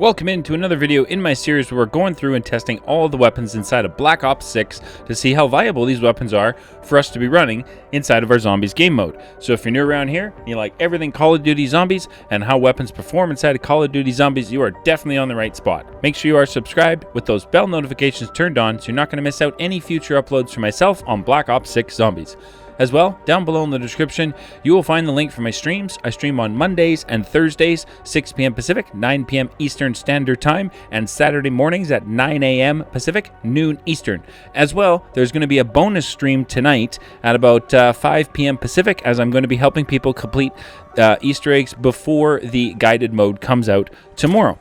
Welcome into another video in my series where we're going through and testing all of the weapons inside of Black Ops 6 to see how viable these weapons are for us to be running inside of our Zombies game mode. So if you're new around here and you like everything Call of Duty Zombies and how weapons perform inside of Call of Duty Zombies, you are definitely on the right spot. Make sure you are subscribed with those bell notifications turned on so you're not going to miss out any future uploads from myself on Black Ops 6 Zombies. As well, down below in the description, you will find the link for my streams. I stream on Mondays and Thursdays, 6 p.m. Pacific, 9 p.m. Eastern Standard Time, and Saturday mornings at 9 a.m. Pacific, noon Eastern. As well, there's going to be a bonus stream tonight at about 5 p.m. Pacific, as I'm going to be helping people complete Easter eggs before the guided mode comes out tomorrow.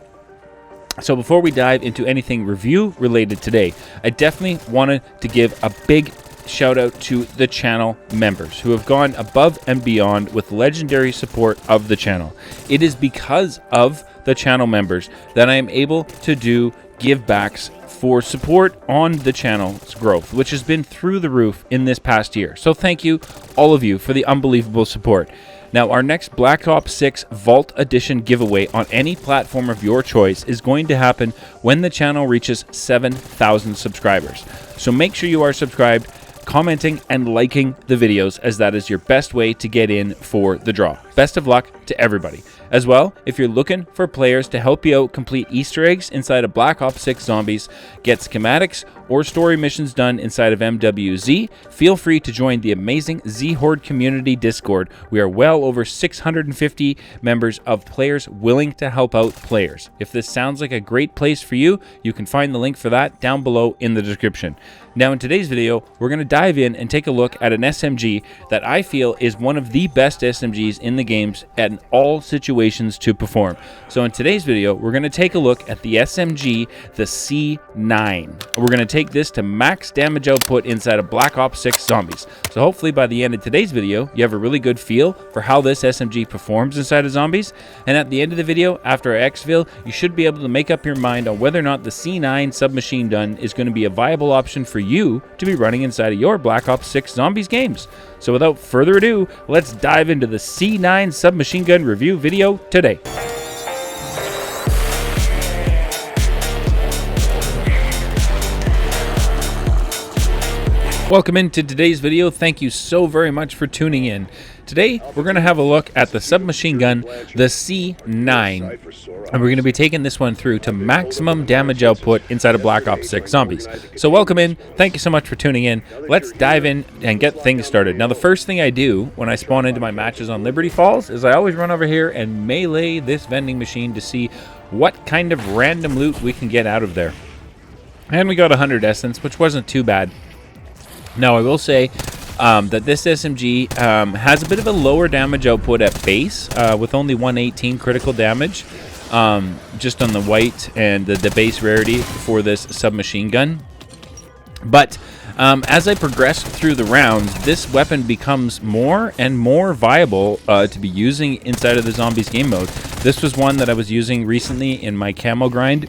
So before we dive into anything review related today, I definitely wanted to give a big shout out to the channel members who have gone above and beyond with legendary support of the channel. It is because of the channel members that I am able to do give backs for support on the channel's growth, which has been through the roof in this past year. So thank you, all of you, for the unbelievable support. Now, our next Black Ops 6 Vault Edition giveaway on any platform of your choice is going to happen when the channel reaches 7,000 subscribers. So make sure you are subscribed, commenting and liking the videos, as that is your best way to get in for the draw. Best of luck to everybody. As well, if you're looking for players to help you out complete Easter eggs inside of Black Ops 6 Zombies, get schematics or story missions done inside of MWZ, feel free to join the amazing Zhorde community Discord. We are well over 650 members of players willing to help out players. If this sounds like a great place for you, you can find the link for that down below in the description. Now in today's video, we're going to dive in and take a look at an SMG that I feel is one of the best SMGs in the games in all situations to perform. So in today's video, we're going to take a look at the SMG, the C9. We're going to take this to max damage output inside of Black Ops 6 Zombies. So hopefully by the end of today's video, you have a really good feel for how this SMG performs inside of Zombies. And at the end of the video, after our exfil, you should be able to make up your mind on whether or not the C9 submachine gun is going to be a viable option for you to be running inside of your Black Ops 6 Zombies games. So without further ado, let's dive into the C9 submachine gun review video today. Welcome into today's video. Thank you so very much for tuning in. Today, we're going to have a look at the submachine gun, the C9, and we're going to be taking this one through to maximum damage output inside of Black Ops 6 Zombies. So welcome in. Thank you so much for tuning in. Let's dive in and get things started. Now, the first thing I do when I spawn into my matches on Liberty Falls is I always run over here and melee this vending machine to see what kind of random loot we can get out of there. And we got 100 essence, which wasn't too bad. Now, I will say that this SMG has a bit of a lower damage output at base, with only 118 critical damage, just on the white and the base rarity for this submachine gun. But as I progress through the rounds, this weapon becomes more and more viable to be using inside of the Zombies game mode. This was one that I was using recently in my camo grind,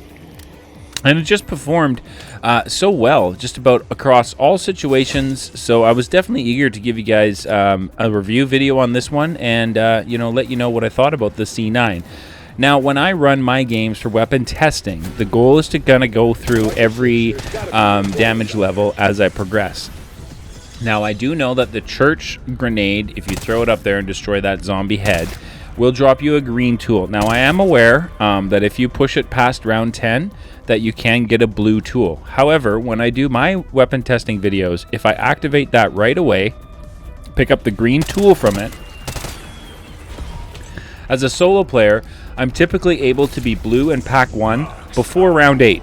and it just performed so well just about across all situations. So I was definitely eager to give you guys a review video on this one and let you know what I thought about the C9. Now, when I run my games for weapon testing, the goal is to kind of go through every damage level as I progress. Now, I do know that the church grenade, if you throw it up there and destroy that zombie head, will drop you a green tool. Now, I am aware that if you push it past round 10, that you can get a blue tool. However, when I do my weapon testing videos, if I activate that right away, pick up the green tool from it, as a solo player, I'm typically able to be blue and pack 1 before round 8.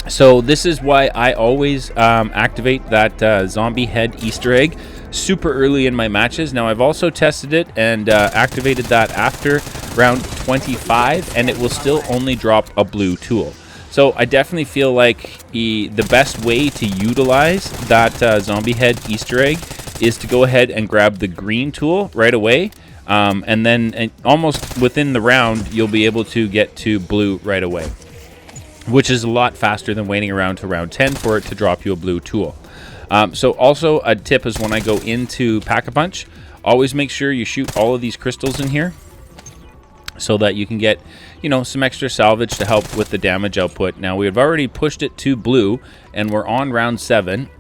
So this is why I always activate that zombie head Easter egg super early in my matches. Now, I've also tested it and activated that after round 25, and it will still only drop a blue tool. So I definitely feel like the best way to utilize that zombie head Easter egg is to go ahead and grab the green tool right away, and then almost within the round, you'll be able to get to blue right away, which is a lot faster than waiting around to round 10 for it to drop you a blue tool. So also a tip is when I go into Pack-a-Punch, always make sure you shoot all of these crystals in here so that you can get, you know, some extra salvage to help with the damage output. Now, we have already pushed it to blue, and we're on round 7.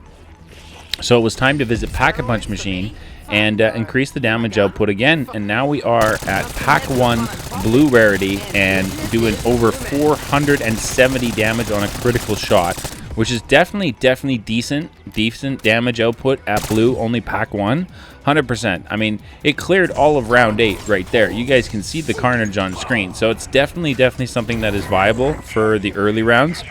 So it was time to visit Pack-a-Punch Machine and increase the damage output again. And now we are at Pack 1 blue rarity and doing over 470 damage on a critical shot, which is definitely decent damage output at blue, only Pack 1. 100%. I mean, it cleared all of round 8 right there. You guys can see the carnage on screen. So it's definitely something that is viable for the early rounds.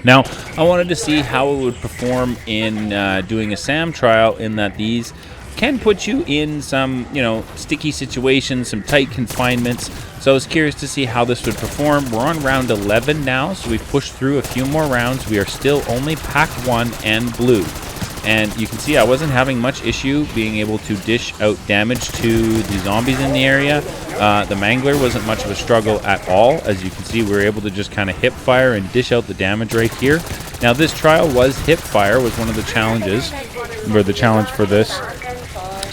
Now, I wanted to see how it would perform in doing a SAM trial, in that these can put you in some, you know, sticky situations, some tight confinements. So I was curious to see how this would perform. We're on round 11 now, so we've pushed through a few more rounds. We are still only Pack 1 and blue. And you can see I wasn't having much issue being able to dish out damage to the zombies in the area. The Mangler wasn't much of a struggle at all. As you can see, we were able to just kind of hip fire and dish out the damage right here. Now, this trial was hip fire, was one of the challenges, or the challenge for this.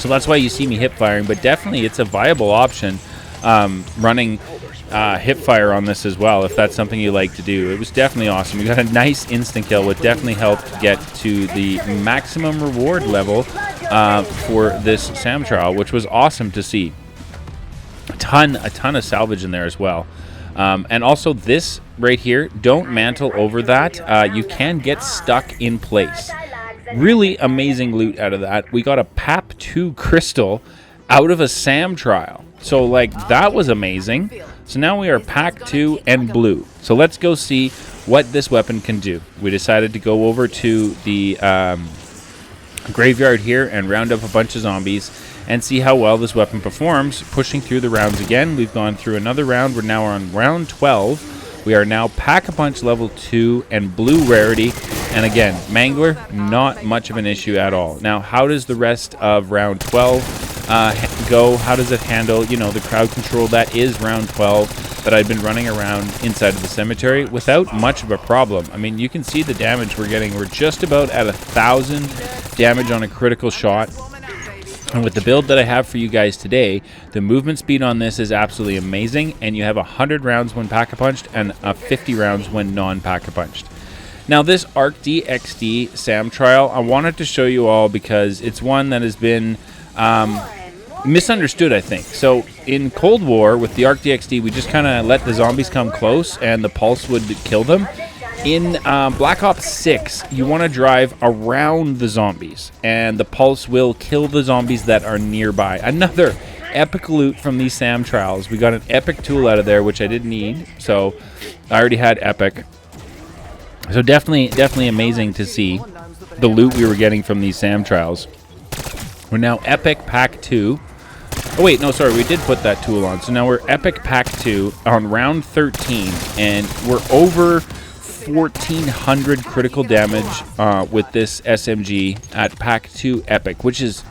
So that's why you see me hip firing, but definitely it's a viable option running hip fire on this as well, if that's something you like to do. It was definitely awesome. We got a nice instant kill, which definitely helped get to the maximum reward level for this SAM trial, which was awesome to see. A ton of salvage in there as well. And also this right here, don't mantle over that. You can get stuck in place. Really amazing loot out of that. We got a PAP 2 crystal out of a SAM trial. So, like, that was amazing. So now we are Pack 2 and blue. So let's go see what this weapon can do. We decided to go over to the graveyard here and round up a bunch of zombies and see how well this weapon performs. Pushing through the rounds again. We've gone through another round. We're now on round 12. We are now Pack-a-Punch level 2 and blue rarity. And again, Mangler, not much of an issue at all. Now, how does the rest of round 12 go? How does it handle, you know, the crowd control? That is round 12 that I've been running around inside of the cemetery without much of a problem. I mean, you can see the damage we're getting. We're just about at 1,000 damage on a critical shot. And with the build that I have for you guys today, the movement speed on this is absolutely amazing. And you have 100 rounds when pack-a-punched and 50 rounds when non-pack-a-punched. Now, this ARC DXD SAM trial, I wanted to show you all because it's one that has been misunderstood, I think. So in Cold War with the ARC DXD, we just kind of let the zombies come close and the pulse would kill them. In Black Ops 6, you want to drive around the zombies and the pulse will kill the zombies that are nearby. Another epic loot from these SAM trials. We got an epic tool out of there, which I didn't need, so I already had epic. So definitely amazing to see the loot we were getting from these SAM trials. We're now Epic Pack 2. Oh wait, no, sorry, we did put that tool on. So now we're Epic Pack 2 on round 13, and we're over 1,400 critical damage with this SMG at Pack 2 Epic, which is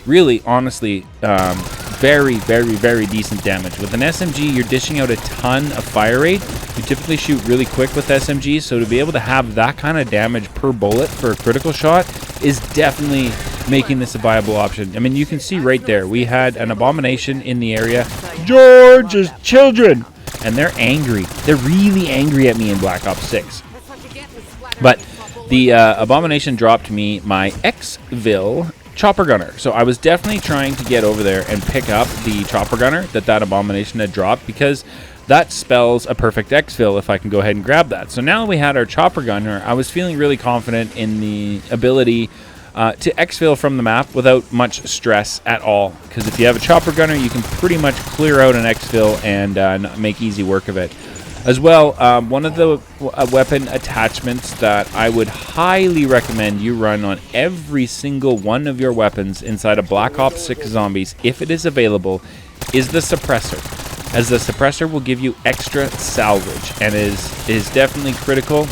really, honestly, very decent damage. With an SMG, you're dishing out a ton of fire rate. You typically shoot really quick with SMGs, so to be able to have that kind of damage per bullet for a critical shot is definitely making this a viable option. I mean, you can see right there, we had an Abomination in the area. George's children! And they're angry. They're really angry at me in Black Ops 6. But the Abomination dropped me my Xville chopper gunner. So I was definitely trying to get over there and pick up the chopper gunner that Abomination had dropped, because that spells a perfect exfil if I can go ahead and grab that. So now that we had our chopper gunner, I was feeling really confident in the ability to exfil from the map without much stress at all. Because if you have a chopper gunner, you can pretty much clear out an exfil and make easy work of it. As well, one of the weapon attachments that I would highly recommend you run on every single one of your weapons inside of Black Ops 6 Zombies, if it is available, is the suppressor. As the suppressor will give you extra salvage and is definitely critical,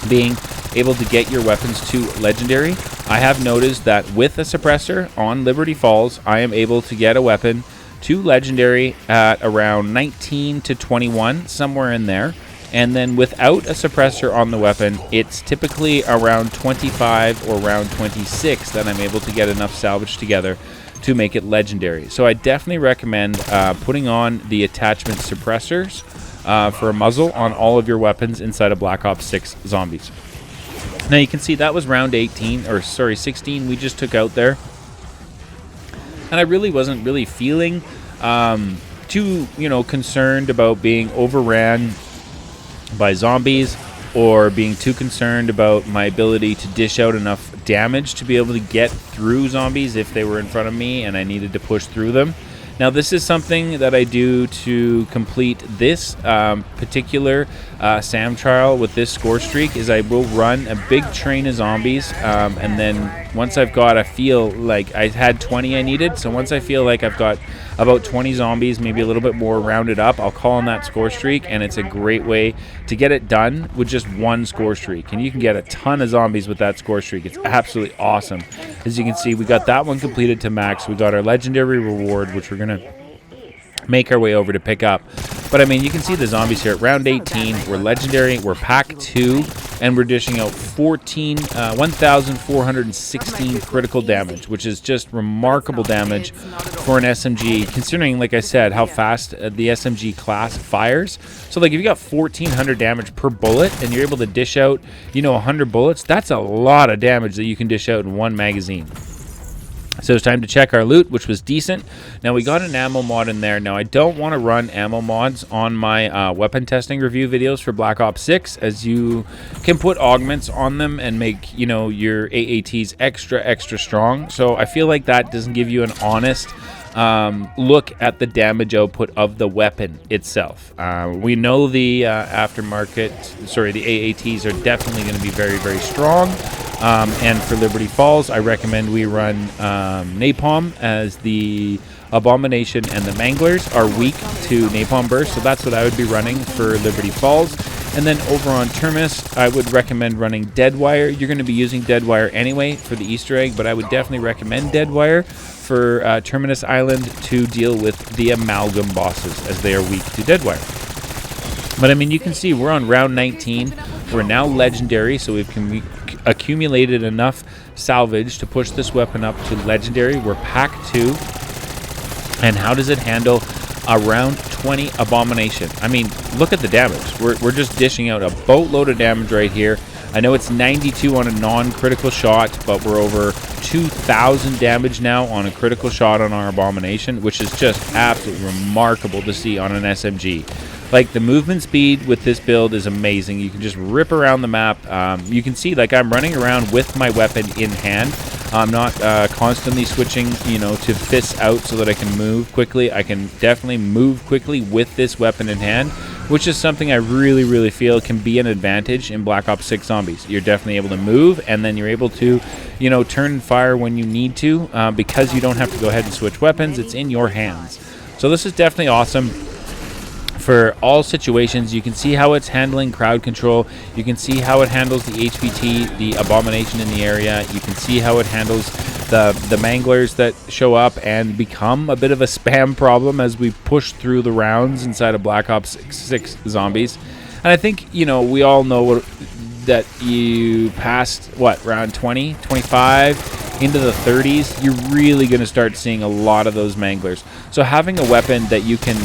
being able to get your weapons to legendary. I have noticed that with a suppressor on Liberty Falls, I am able to get a weapon to legendary at around 19 to 21, somewhere in there. And then without a suppressor on the weapon, it's typically around 25 or around 26 that I'm able to get enough salvage together to make it legendary. So I definitely recommend putting on the attachment suppressors for a muzzle on all of your weapons inside of Black Ops 6 Zombies. Now you can see that was round 16 we just took out there. And I really wasn't feeling too, concerned about being overran by zombies, or being too concerned about my ability to dish out enough damage to be able to get through zombies if they were in front of me and I needed to push through them. Now this is something that I do to complete this particular SAM trial with this score streak, is I will run a big train of zombies, and then once I've got, I feel like I had 20 I needed, so once I feel like I've got about 20 zombies, maybe a little bit more rounded up, I'll call on that score streak, and it's a great way to get it done with just one score streak. And you can get a ton of zombies with that score streak. It's absolutely awesome. As you can see, we got that one completed to max. We got our legendary reward, which we're going to make our way over to pick up. But I mean, you can see the zombies here at round 18. We're legendary, we're pack 2, and we're dishing out 1,416 critical damage, which is just remarkable damage for an SMG, considering, like I said, how fast the SMG class fires. So like if you got 1,400 damage per bullet and you're able to dish out, 100 bullets, that's a lot of damage that you can dish out in one magazine. So it's time to check our loot, which was decent. Now we got an ammo mod in there. Now I don't want to run ammo mods on my weapon testing review videos for Black Ops 6, as you can put augments on them and make, your AATs extra strong. So I feel like that doesn't give you an honest look at the damage output of the weapon itself. We know the the AATs are definitely going to be very strong. And for Liberty Falls, I recommend we run Napalm, as the Abomination and the Manglers are weak to Napalm Burst, so that's what I would be running for Liberty Falls. And then over on Terminus, I would recommend running Deadwire. You're going to be using Deadwire anyway for the Easter egg, but I would definitely recommend Deadwire for Terminus Island to deal with the Amalgam bosses, as they are weak to Deadwire. But I mean, you can see we're on round 19. We're now legendary, so we've accumulated enough salvage to push this weapon up to legendary. We're pack 2. And how does it handle a round 20 Abomination? I mean, look at the damage. We're just dishing out a boatload of damage right here. I know it's 92 on a non-critical shot, but we're over 2,000 damage now on a critical shot on our Abomination, which is just absolutely remarkable to see on an SMG. Like, the movement speed with this build is amazing. You can just rip around the map. You can see, like, I'm running around with my weapon in hand. I'm not constantly switching, to fists out so that I can move quickly. I can definitely move quickly with this weapon in hand, which is something I really feel can be an advantage in Black Ops 6 Zombies. You're definitely able to move, and then you're able to, turn and fire when you need to, because you don't have to go ahead and switch weapons. It's in your hands. So this is definitely awesome for all situations. You can see how it's handling crowd control. You can see how it handles the HVT, the Abomination in the area. You can see how it handles the Manglers that show up and become a bit of a spam problem as we push through the rounds inside of Black Ops 6 Zombies. And I think, we all know that you passed, round 20, 25, into the 30s, you're really going to start seeing a lot of those Manglers. So having a weapon that you can,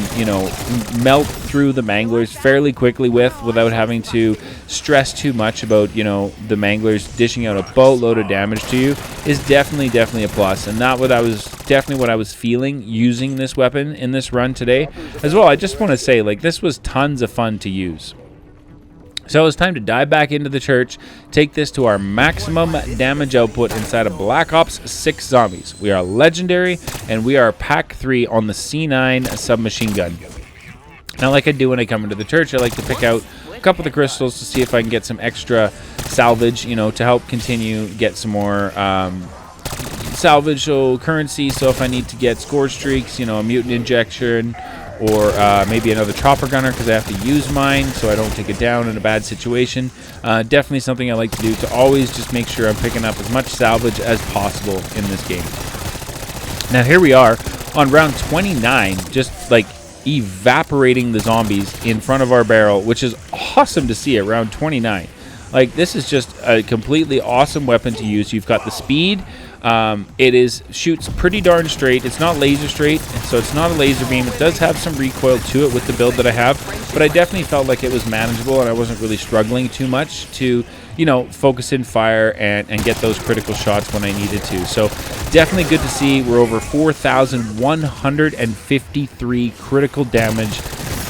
melt through the Manglers fairly quickly without having to stress too much about, the Manglers dishing out a boatload of damage to you is definitely a plus. And that what I was feeling using this weapon in this run today. As well, I just want to say, like, this was tons of fun to use. So it's time to dive back into the church, take this to our maximum damage output inside of Black Ops 6 Zombies. We are legendary, and we are pack 3 on the C9 submachine gun. Now, like I do when I come into the church, I like to pick out a couple of the crystals to see if I can get some extra salvage, to help continue get some more salvage currency. So if I need to get score streaks, a mutant injection, or maybe another chopper gunner because I have to use mine so I don't take it down in a bad situation. Definitely something I like to do to always just make sure I'm picking up as much salvage as possible in this game. Now here we are on round 29, just like evaporating the zombies in front of our barrel, which is awesome to see at round 29. Like, this is just a completely awesome weapon to use. You've got the speed, It shoots pretty darn straight. It's not laser straight, so it's not a laser beam. It does have some recoil to it with the build that I have, but I definitely felt like it was manageable, and I wasn't really struggling too much to, you know, focus in fire and get those critical shots when I needed to. So definitely good to see. We're over 4,153 critical damage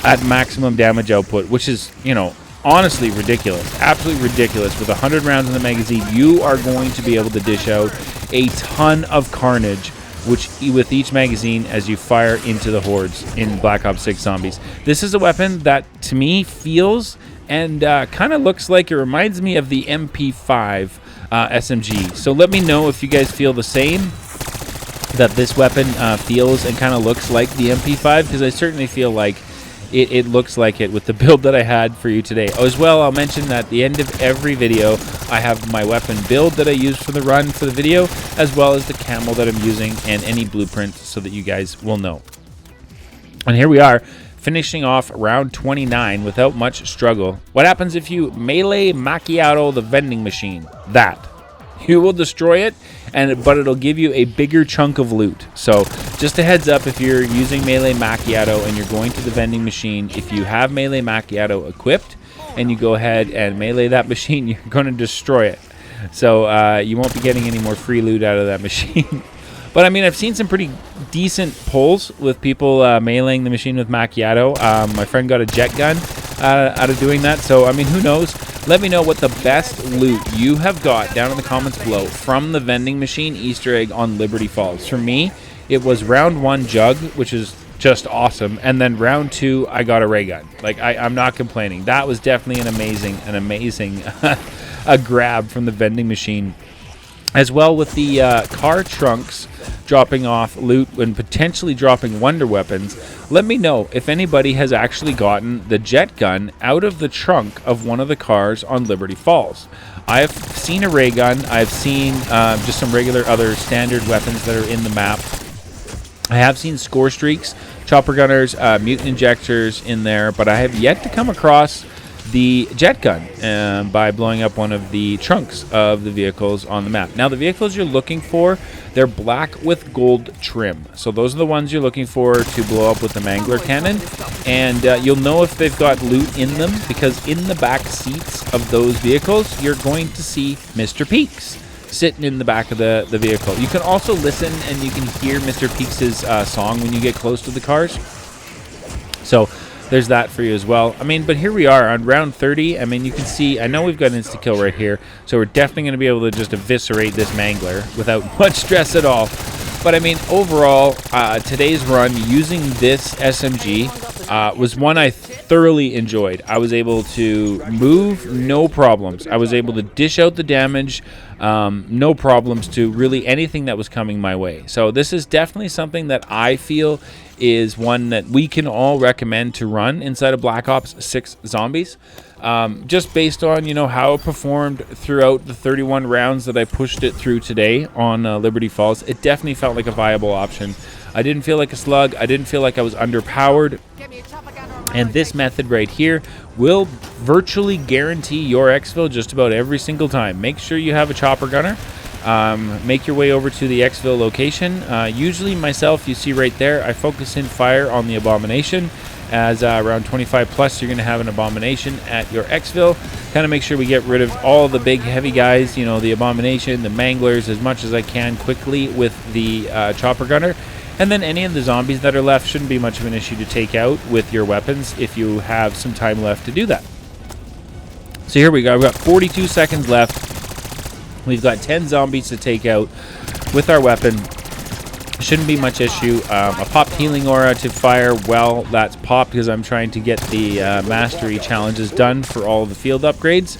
at maximum damage output, which is, you know, honestly ridiculous. Absolutely ridiculous. With 100 rounds in the magazine, you are going to be able to dish out a ton of carnage with each magazine as you fire into the hordes in Black Ops 6 Zombies. This is a weapon that, to me, feels and kind of looks like, it reminds me of the MP5 SMG. So let me know if you guys feel the same, that this weapon feels and kind of looks like the MP5, because I certainly feel like it looks like it with the build that I had for you today. As well, I'll mention that at the end of every video, I have my weapon build that I use for the run for the video, as well as the camo that I'm using and any blueprint, so that you guys will know. And here we are, finishing off round 29 without much struggle. What happens if you melee macchiato the vending machine? That. You will destroy it, but it'll give you a bigger chunk of loot. So just a heads up, if you're using melee macchiato and you're going to the vending machine, if you have melee macchiato equipped and you go ahead and melee that machine, you're going to destroy it. So you won't be getting any more free loot out of that machine. But I mean, I've seen some pretty decent pulls with people meleeing the machine with macchiato. My friend got a jet gun out of doing that. So I mean, who knows? Let me know what the best loot you have got down in the comments below from the vending machine Easter egg on Liberty Falls. For me, it was round 1 jug, which is just awesome, and then round 2 I got a ray gun. Like, I'm not complaining. That was definitely an amazing a grab from the vending machine. As well with the car trunks dropping off loot and potentially dropping wonder weapons. Let me know if anybody has actually gotten the jet gun out of the trunk of one of the cars on Liberty Falls. I have seen a ray gun. I've seen just some regular other standard weapons that are in the map. I have seen score streaks, chopper gunners, mutant injectors in there, but I have yet to come across the jet gun by blowing up one of the trunks of the vehicles on the map. Now, the vehicles you're looking for, they're black with gold trim. So those are the ones you're looking for to blow up with the Mangler cannon. And you'll know if they've got loot in them, because in the back seats of those vehicles, you're going to see Mr. Peaks sitting in the back of the vehicle. You can also listen and you can hear Mr. Peaks' song when you get close to the cars. So there's that for you as well. I mean, but here we are on round 30. I mean, you can see, I know we've got insta-kill right here, so we're definitely going to be able to just eviscerate this Mangler without much stress at all. But I mean, overall, today's run using this SMG was one I thoroughly enjoyed. I was able to move, no problems. I was able to dish out the damage, no problems to really anything that was coming my way. So this is definitely something that I feel is one that we can all recommend to run inside of Black Ops 6 Zombies. Just based on, you know, how it performed throughout the 31 rounds that I pushed it through today on Liberty Falls, it definitely felt like a viable option. I didn't feel like a slug. I didn't feel like I was underpowered. And this method right here will virtually guarantee your exfil just about every single time. Make sure you have a chopper gunner. Make your way over to the exfil location. Usually myself, you see right there, I focus in fire on the Abomination. As around 25 plus, you're going to have an Abomination at your exfil. Kind of make sure we get rid of all the big heavy guys, you know, the Abomination, the Manglers, as much as I can quickly with the chopper gunner. And then any of the zombies that are left shouldn't be much of an issue to take out with your weapons if you have some time left to do that. So here we go. We've got 42 seconds left. We've got 10 zombies to take out with our weapon. Shouldn't be much issue. A popped healing aura to fire. Well, that's popped because I'm trying to get the mastery challenges done for all of the field upgrades.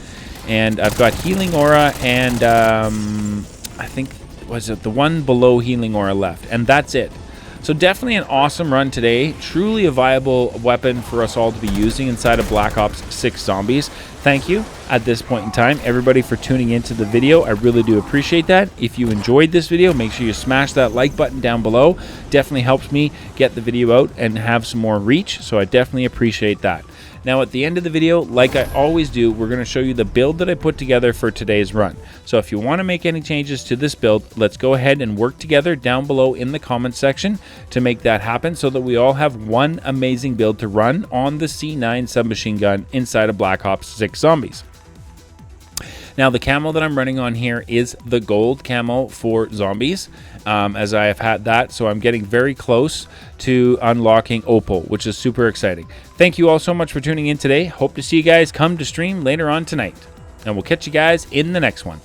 And I've got healing aura and I think, was it the one below healing aura left? And that's it. So definitely an awesome run today. Truly a viable weapon for us all to be using inside of Black Ops 6 Zombies. Thank you at this point in time, everybody, for tuning into the video. I really do appreciate that. If you enjoyed this video, make sure you smash that like button down below. Definitely helps me get the video out and have some more reach, so I definitely appreciate that. Now at the end of the video, like I always do, we're going to show you the build that I put together for today's run. So if you want to make any changes to this build, let's go ahead and work together down below in the comment section to make that happen so that we all have one amazing build to run on the C9 submachine gun inside of Black Ops 6 Zombies. Now the camo that I'm running on here is the gold camo for zombies, as I have had that, so I'm getting very close to unlocking Opal, which is super exciting. Thank you all so much for tuning in today. Hope to see you guys come to stream later on tonight, and we'll catch you guys in the next one.